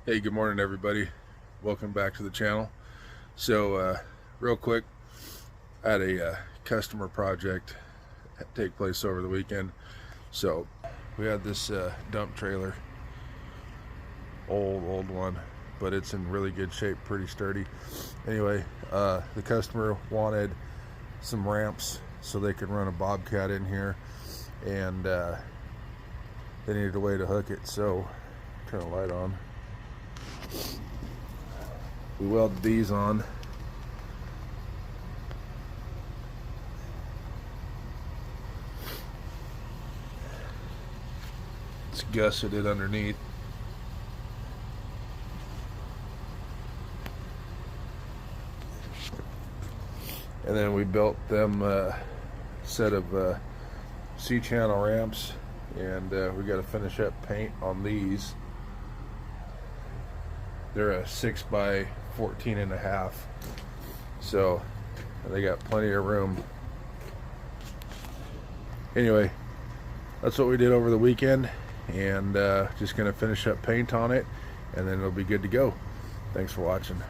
Hey, good morning everybody. Welcome back to the channel. So real quick, I had a customer project take place over the weekend. So we had this dump trailer, old one, but it's in really good shape, pretty sturdy. Anyway, the customer wanted some ramps so they could run a bobcat in here, and they needed a way to hook it. So turn the light on. We welded these on. It's gusseted underneath. And then we built them a set of C-channel ramps, and we got to finish up paint on these. They're a 6x14.5, so they got plenty of room. Anyway, that's what we did over the weekend, and just gonna finish up paint on it, and then it'll be good to go. Thanks for watching.